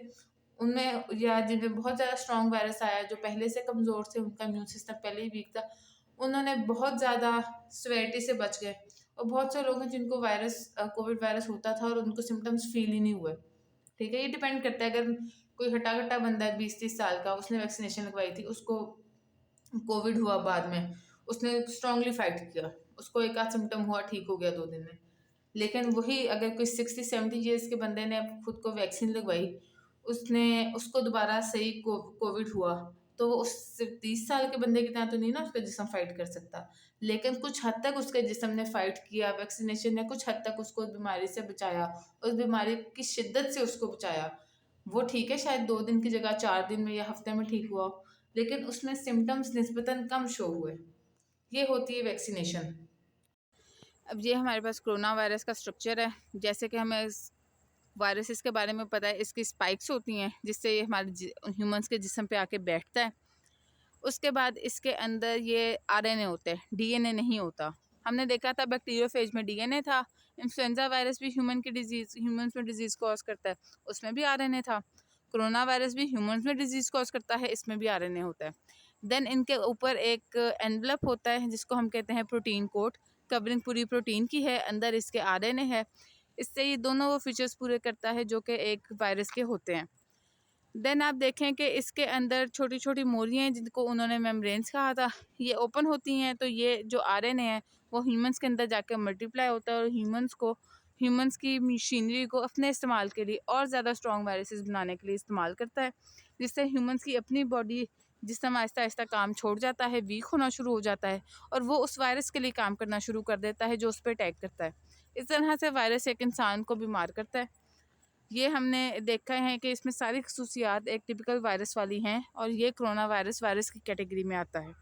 उनमें, या जिनमें बहुत ज़्यादा स्ट्रॉन्ग वायरस आया, जो पहले से कमज़ोर थे, उनका इम्यून सिस्टम पहले ही वीक था, उन्होंने बहुत ज़्यादा सिवियरिटी से बच गए। और बहुत से लोग हैं जिनको कोविड वायरस होता था और उनको सिम्टम्स फील ही नहीं हुए, ठीक है। ये डिपेंड करता है, अगर कोई हट्टा कट्टा बंदा है 20-30 साल का, उसने वैक्सीनेशन लगवाई थी, उसको कोविड हुआ बाद में, उसने स्ट्रांगली फाइट किया, उसको एक आध सिम्टम हुआ, ठीक हो गया 2 दिन में। लेकिन वही अगर कोई 60-70 ईयर्स के बंदे ने खुद को वैक्सीन लगवाई, उसको दोबारा सही कोविड हुआ, तो वो उस 30 साल के बंदे की तरह तो नहीं ना उसका जिस्म फाइट कर सकता। लेकिन कुछ हद तक उसके जिस्म ने फाइट किया, वैक्सीनेशन ने कुछ हद तक उसको उस बीमारी से बचाया, उस बीमारी की शिद्दत से उसको बचाया। वो ठीक है, शायद 2 दिन की जगह 4 दिन में या हफ्ते में ठीक हुआ, लेकिन उसमें सिम्टम्स निस्बतन कम शो हुए। ये होती है वैक्सीनेशन। अब ये हमारे पास कोरोना वायरस का स्ट्रक्चर है। जैसे कि हमें इस वायरसेस के बारे में पता है, इसकी स्पाइक्स होती हैं जिससे ये हमारे ह्यूमंस के जिस्म पे आके बैठता है। उसके बाद इसके अंदर ये आरएनए होते हैं, डीएनए नहीं होता। हमने देखा था बैक्टीरियोफेज में डीएनए था, इन्फ्लुएंजा वायरस भी ह्यूमंस में डिजीज़ कॉज करता है, उसमें भी आरएनए था। कोरोना वायरस भी ह्यूमंस में डिजीज़ कॉज करता है, इसमें भी आरएनए होता है। देन इनके ऊपर एक एनवलप होता है जिसको हम कहते हैं प्रोटीन कोट, कवरिंग पूरी प्रोटीन की है, अंदर इसके आरएनए है। इससे ये दोनों वो फीचर्स पूरे करता है जो कि एक वायरस के होते हैं। देन आप देखें कि इसके अंदर छोटी छोटी मोरियाँ हैं जिनको उन्होंने मेम्ब्रेन्स कहा था, ये ओपन होती हैं, तो ये जो आरएनए है वो ह्यूमंस के अंदर जाकर मल्टीप्लाई होता है और ह्यूमंस की मशीनरी को अपने इस्तेमाल के लिए और ज़्यादा स्ट्रॉन्ग वायरसेस बनाने के लिए इस्तेमाल करता है, जिससे ह्यूमंस की अपनी बॉडी जिसम आहिस्ता आहिस्ता काम छोड़ जाता है, वीक होना शुरू हो जाता है, और वो उस वायरस के लिए काम करना शुरू कर देता है जो उस पर अटैक करता है। इस तरह से वायरस एक इंसान को बीमार करता है। ये हमने देखा है कि इसमें सारी खसूसियात एक टिपिकल वायरस वाली हैं, और ये कोरोना वायरस की कैटेगरी में आता है।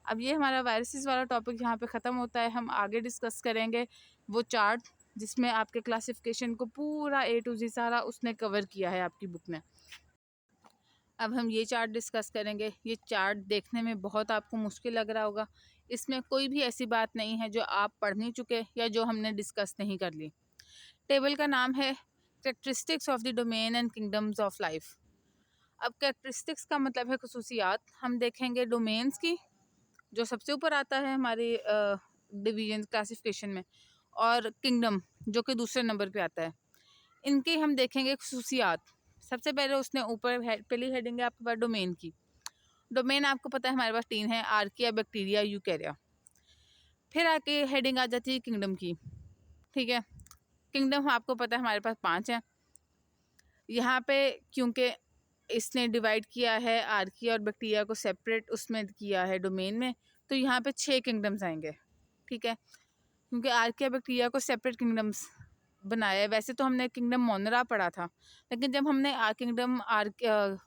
अब ये हमारा वायरसेस वाला टॉपिक यहाँ पे ख़त्म होता है। हम आगे डिस्कस करेंगे वो चार्ट जिसमें आपके क्लासिफिकेशन को पूरा A to Z सारा उसने कवर किया है आपकी बुक ने। अब हम ये चार्ट डिस्कस करेंगे। ये चार्ट देखने में बहुत आपको मुश्किल लग रहा होगा, इसमें कोई भी ऐसी बात नहीं है जो आप पढ़ नहीं चुके या जो हमने डिस्कस नहीं कर ली। टेबल का नाम है characteristics of the domain and kingdoms of life. अब कैरेक्टरिस्टिक्स का मतलब है खसूसियात। हम देखेंगे डोमेन्स की, जो सबसे ऊपर आता है हमारी डिवीजन क्लासिफिकेशन में, और किंगडम जो कि दूसरे नंबर पे आता है। इनकी हम देखेंगे खसूसियात। सबसे पहले उसने ऊपर पहली हेडिंग है आपके पास डोमेन की। डोमेन आपको पता है हमारे पास 3 है, आर्किया, बैक्टीरिया, यूकैरिया। फिर आके हेडिंग आ जाती है किंगडम की, ठीक है। किंगडम आपको पता है हमारे पास 5 हैं। यहाँ पे क्योंकि इसने डिवाइड किया है आर्की और बैक्टीरिया को सेपरेट उसमें किया है डोमेन में, तो यहाँ पे 6 किंगडम्स आएंगे, ठीक है, क्योंकि आर्की और बैक्टीरिया को सेपरेट किंगडम्स बनाया है। वैसे तो हमने किंगडम मोनरा पढ़ा था, लेकिन जब हमने किंगडम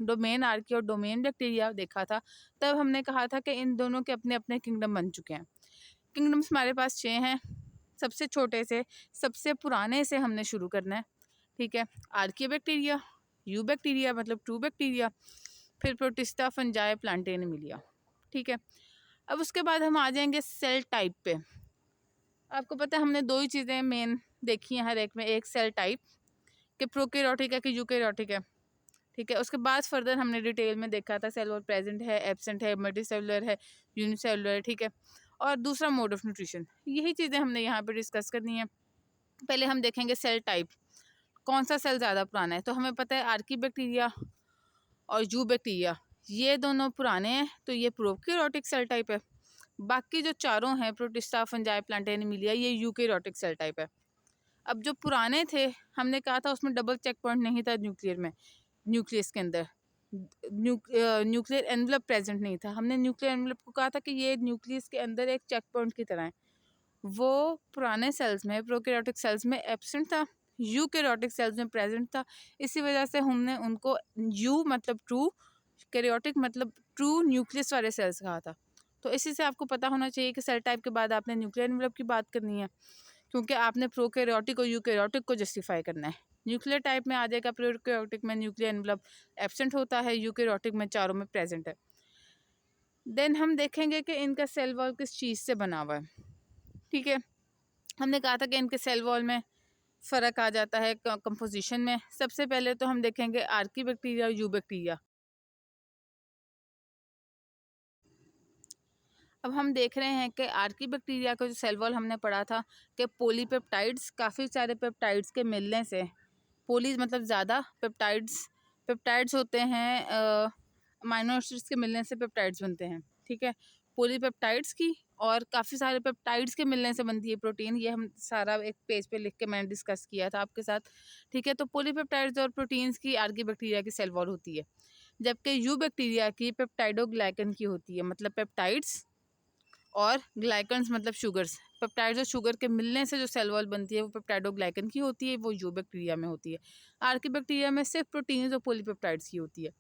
डोमेन आर्की और डोमेन बैक्टीरिया देखा था, तब हमने कहा था कि इन दोनों के अपने अपने किंगडम बन चुके हैं। किंगडम्स हमारे पास 6 हैं। सबसे छोटे से सबसे पुराने से हमने शुरू करना है, ठीक है। आर्की बैक्टीरिया, यू बैक्टीरिया मतलब ट्रू बैक्टीरिया, फिर प्रोटिस्टा, फंजाई, प्लांटा एनिमिलिया, ठीक है। अब उसके बाद हम आ जाएंगे सेल टाइप पे। आपको पता है हमने 2 ही चीज़ें मेन देखी हैं हर एक में, एक सेल टाइप कि प्रोकैरियोटिक है कि यूकैरियोटिक है, ठीक है। उसके बाद फर्दर हमने डिटेल में देखा था सेल वॉल प्रेजेंट है, एब्सेंट है, मल्टीसेलुलर है, यूनिसेलुलर है, ठीक है। और दूसरा मोड ऑफ न्यूट्रिशन, यही चीज़ें हमने यहाँ पे डिस्कस करनी है। पहले हम देखेंगे सेल टाइप, कौन सा सेल ज़्यादा पुराना है। तो हमें पता है आर्की बैक्टीरिया और यू बैक्टीरिया ये दोनों पुराने हैं, तो ये प्रोकैरियोटिक सेल टाइप है। बाकी जो चारों हैं प्रोटिस्टा, फंजाई, प्लांटा एनिमिलिया, ये यूकैरियोटिक सेल टाइप है। अब जो पुराने थे हमने कहा था उसमें डबल चेक पॉइंट नहीं था न्यूक्लियर में, न्यूक्लियस के अंदर न्यूक्लियर एनवलप प्रेजेंट नहीं था। हमने न्यूक्लियर एनवलप को कहा था कि ये न्यूक्लियस के अंदर एक चेक पॉइंट की तरह है। वो पुराने सेल्स में प्रोकैरियोटिक सेल्स में एब्सेंट था, यूकैरियोटिक सेल्स में प्रेजेंट था। इसी वजह से हमने उनको यू मतलब ट्रू, कैरियोटिक मतलब ट्रू न्यूक्लियस वाले सेल्स कहा था। तो इसी से आपको पता होना चाहिए कि सेल टाइप के बाद आपने न्यूक्लियर एनवलप की बात करनी है, क्योंकि आपने प्रोकैरियोटिक और यूकैरियोटिक को जस्टिफाई करना है। न्यूक्लियर टाइप में आ जाएगा, प्रोकैरियोटिक में न्यूक्लियर एनवलप एब्सेंट होता है, यूकैरियोटिक में चारों में प्रेजेंट है। देन हम देखेंगे कि इनका सेल वॉल किस चीज़ से बना हुआ है, ठीक है। हमने कहा था कि इनके सेल वॉल में फ़र्क आ जाता है कंपोजिशन में। सबसे पहले तो हम देखेंगे आर्की बैक्टीरिया और यू बैक्टीरिया। अब हम देख रहे हैं कि आर्की बैक्टीरिया का जो सेल वॉल हमने पढ़ा था कि पॉलीपेप्टाइड्स, काफ़ी सारे पेप्टाइड्स के मिलने से, पोलीज मतलब ज़्यादा, पेप्टाइड्स होते हैं अमाइनो एसिड्स के मिलने से पेप्टाइड्स बनते हैं, ठीक है। पॉलीपेप्टाइड्स की और काफ़ी सारे पेप्टाइड्स के मिलने से बनती है प्रोटीन। ये हम सारा एक पेज पे लिख के मैंने डिस्कस किया था आपके साथ, ठीक है। तो पॉलीपेप्टाइड्स और प्रोटीन्स की आर्की बैक्टीरिया की सेल वॉल होती है, जबकि यू बैक्टीरिया की पेप्टाइडोग्लाइकन की होती है, मतलब पेप्टाइड्स और ग्लाइकन्स मतलब शुगर्स। पेप्टाइड्स और शुगर के मिलने से जो सेल वॉल बनती है वो पेप्टाइडोग्लाइकन की होती है, वो यू बैक्टीरिया में होती है। आर्की बैक्टीरिया में सिर्फ प्रोटीन्स और पॉलीपेप्टाइड्स की होती है।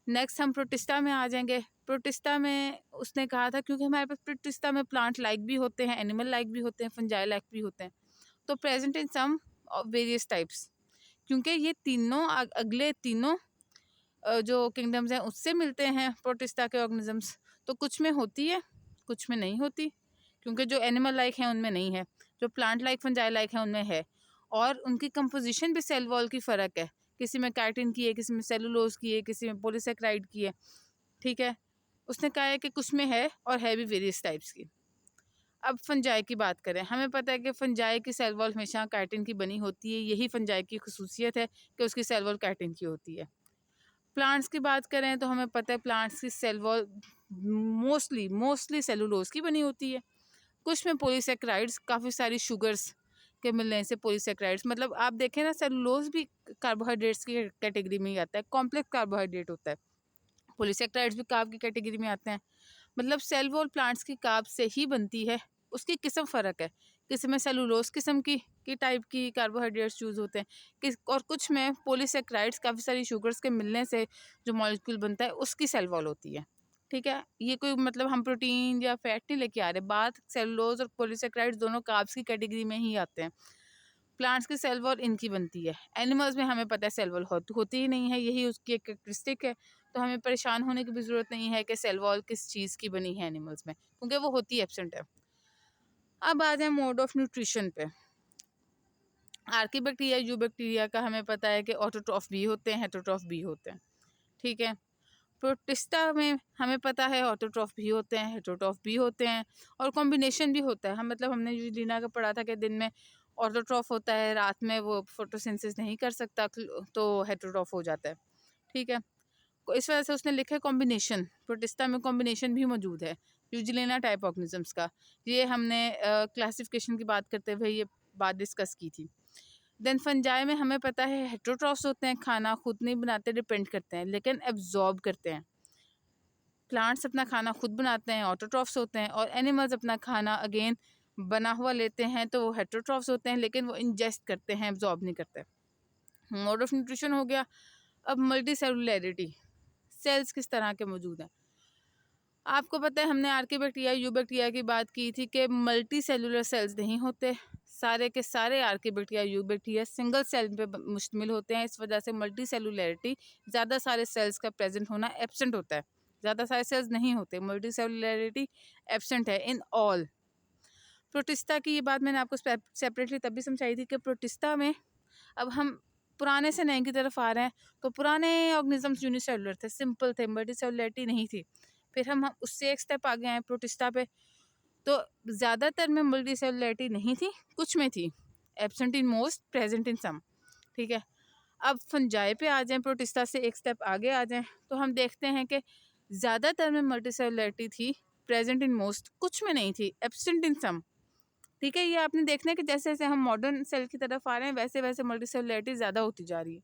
नेक्स्ट हम प्रोटिस्टा में आ जाएंगे। प्रोटिस्टा में उसने कहा था क्योंकि हमारे पास प्रोटिस्टा में प्लांट लाइक भी होते हैं, एनिमल लाइक भी होते हैं, फंजाई लाइक भी होते हैं, तो present in some various types. क्योंकि ये तीनों अगले तीनों जो किंगडम्स हैं उससे मिलते हैं प्रोटिस्टा के ऑर्गेनिजम्स, तो कुछ में होती है कुछ में नहीं होती, क्योंकि जो एनिमल लाइक है उनमें नहीं है, जो प्लांट लाइक फंजाई लाइक है उनमें है। और उनकी कंपोजिशन भी सेल वॉल की फ़र्क है, किसी में काइटिन की है, किसी में सेलुलोज की है, किसी में पॉलीसेक्राइड की है, ठीक है। उसने कहा है कि कुछ में है और है भी वेरियस टाइप्स की। अब फंजाई की बात करें, हमें पता है कि फंजाई की सेल वॉल हमेशा काइटिन की बनी होती है, यही फंजाई की खसूसियत है कि उसकी सेल वॉल काइटिन की होती है। प्लांट्स की बात करें तो हमें पता है प्लांट्स की सेल वॉल मोस्टली सेलुलोज की बनी होती है। कुछ में पॉलीसेक्राइड्स, काफ़ी सारी शुगर्स के मिलने से पॉलीसेक्राइड्स, मतलब आप देखें ना सेलुलोज भी कार्बोहाइड्रेट्स की कैटेगरी में ही आता है, कॉम्प्लेक्स कार्बोहाइड्रेट होता है। पॉलीसेक्राइड्स भी कार्ब की कैटेगरी में आते हैं। मतलब सेल वॉल प्लांट्स की कार्ब से ही बनती है, उसकी किस्म फ़र्क है, किसी में सेलुलोज किस्म की टाइप की कार्बोहाइड्रेट्स यूज़ होते हैं और कुछ में पॉलीसेक्राइड्स, काफ़ी सारी शुगर्स के मिलने से जो मॉलिक्यूल बनता है उसकी सेल वॉल होती है, ठीक है। ये कोई मतलब हम प्रोटीन या फैट नहीं लेके आ रहे, बात सेलुलोज और पॉलीसेक्राइड्स दोनों कार्ब्स की कैटेगरी में ही आते हैं। प्लांट्स की सेल वॉल इनकी बनती है, एनिमल्स में हमें पता है सेल वॉल होती ही नहीं है, यही उसकी एक कैरेक्टरिस्टिक है। तो हमें परेशान होने की भी ज़रूरत नहीं है कि सेल वॉल किस चीज़ की बनी है एनिमल्स में, क्योंकि वो होती एब्सेंट है। अब आ जाए मोड ऑफ न्यूट्रिशन पे। आर्की बैक्टीरिया, यू बैक्टीरिया का हमें पता है कि ऑटोट्रॉफ भी होते हैं, हेटरोट्रॉफ भी होते हैं, ठीक है। प्रोटिस्टा में हमें पता है ऑटोट्रॉफ भी होते हैं, हेटरोट्रॉफ भी होते हैं, और कॉम्बिनेशन भी होता है। हम मतलब हमने यूजिलीना का पढ़ा था कि दिन में ऑटोट्रॉफ होता है, रात में वो फोटोसिंथेसिस नहीं कर सकता तो हेटरोट्रॉफ हो जाता है, ठीक है। इस वजह से उसने लिखा है कॉम्बिनेशन, प्रोटिस्टा में कॉम्बिनेशन भी मौजूद है यूजिलीना टाइप ऑर्गेनिजम्स का। ये हमने क्लासिफिकेशन की बात करते हुए ये बात डिस्कस की थी। देन फंजाई में हमें पता है हेट्रोट्रॉफ्स होते हैं, खाना खुद नहीं बनाते, डिपेंड करते हैं, लेकिन एब्जॉर्ब करते हैं। प्लांट्स अपना खाना खुद बनाते हैं, ऑटोट्रॉफ्स होते हैं, और एनिमल्स अपना खाना अगेन बना हुआ लेते हैं, तो वो हेट्रोट्रॉफ्स होते हैं, लेकिन वो इंजेस्ट करते हैं, एब्जॉर्ब नहीं करते। मोड ऑफ न्यूट्रिशन हो गया। अब मल्टी सेलुलैरिटी, सेल्स किस तरह के मौजूद हैं। आपको पता है हमने आर्कीबैक्टीरिया, यूबैक्टीरिया की बात की थी कि मल्टी सेलुलर सेल्स नहीं होते, सारे के सारे आर्कीबैक्टीरिया, यूबैक्टीरिया सिंगल सेल पे मुश्तमिल होते हैं। इस वजह से मल्टी सेलुलैरिटी, ज़्यादा सारे सेल्स का प्रेजेंट होना एब्सेंट होता है, ज़्यादा सारे सेल्स नहीं होते, मल्टी सेलुलैरिटी एब्सेंट है इन ऑल। प्रोटिस्टा की ये बात मैंने आपको सेपरेटली तभी समझाई थी कि प्रोटिस्टा में, अब हम पुराने से नए की तरफ आ रहे हैं, तो पुराने ऑर्गेनिजम्स यूनिसेलुलर थे, सिंपल थे, मल्टी सेलुलैरिटी नहीं थी। फिर हम उससे एक स्टेप आगे आए प्रोटिस्टा पे, तो ज़्यादातर में मल्टी सेलुलैरिटी नहीं थी, कुछ में थी, absent in most, present in some. ठीक है, अब फंजाई पे आ जाएं, प्रोटिस्टा से एक स्टेप आगे आ जाएं, तो हम देखते हैं कि ज़्यादातर में मल्टी सेलुलैरिटी थी, प्रेजेंट इन मोस्ट, कुछ में नहीं थी, एब्सेंट इन सम। ठीक है, ये आपने देखना है कि जैसे जैसे हम मॉडर्न सेल की तरफ आ रहे हैं, वैसे वैसे मल्टी सेलुलैरिटी ज़्यादा होती जा रही है।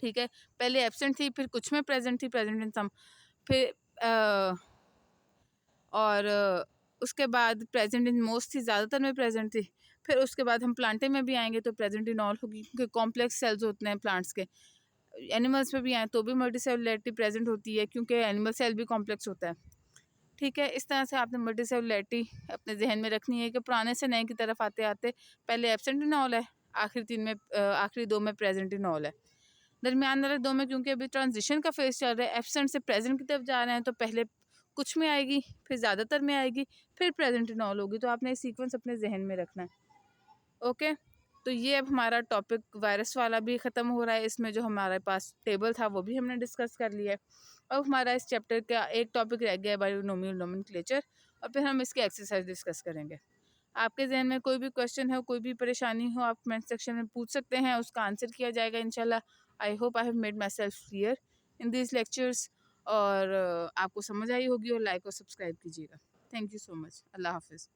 ठीक है, पहले एब्सेंट थी, फिर कुछ में प्रेजेंट थी, प्रेजेंट इन सम, फिर और उसके बाद प्रेजेंट इन मोस्ट थी, ज़्यादातर में प्रेजेंट थी। फिर उसके बाद हम प्लांटे में भी आएंगे तो प्रेजेंट इन ऑल होगी, क्योंकि कॉम्प्लेक्स सेल्स होते हैं प्लांट्स के। एनिमल्स में भी आए तो भी मल्टी सेलुलैरिटी प्रेजेंट होती है, क्योंकि एनिमल सेल भी कॉम्प्लेक्स होता है। ठीक है, इस तरह से आपने मल्टी सेलुलैरिटी अपने जहन में रखनी है कि पुराने से नए की तरफ आते आते पहले एब्सेंट इन ऑल है, आखिरी दो में प्रेजेंट इन ऑल है। दरमियान वाले दो में क्योंकि अभी ट्रांजिशन का फेज चल रहा है, एब्सेंट से प्रेजेंट की तरफ जा रहे हैं, तो पहले कुछ में आएगी, फिर ज़्यादातर में आएगी, फिर प्रेजेंट इन ऑल होगी। तो आपने ये सीक्वेंस अपने जहन में रखना है। ओके, तो ये अब हमारा टॉपिक वायरस वाला भी ख़त्म हो रहा है। इसमें जो हमारे पास टेबल था वो भी हमने डिस्कस कर लिया है। अब हमारा इस चैप्टर का एक टॉपिक रह गया है, बायोनोमियल नोमेनक्लेचर, और फिर हम इसकी एक्सरसाइज डिस्कस करेंगे। आपके जहन में कोई भी क्वेश्चन हो, कोई भी परेशानी हो, आप कमेंट सेक्शन में पूछ सकते हैं, उसका आंसर किया जाएगा इंशाल्लाह। I hope I have made my self clear in this lectures, और आपको समझ आई होगी, और लाइक और सब्सक्राइब कीजिएगा। Thank you so much. अल्लाह हाफिज़।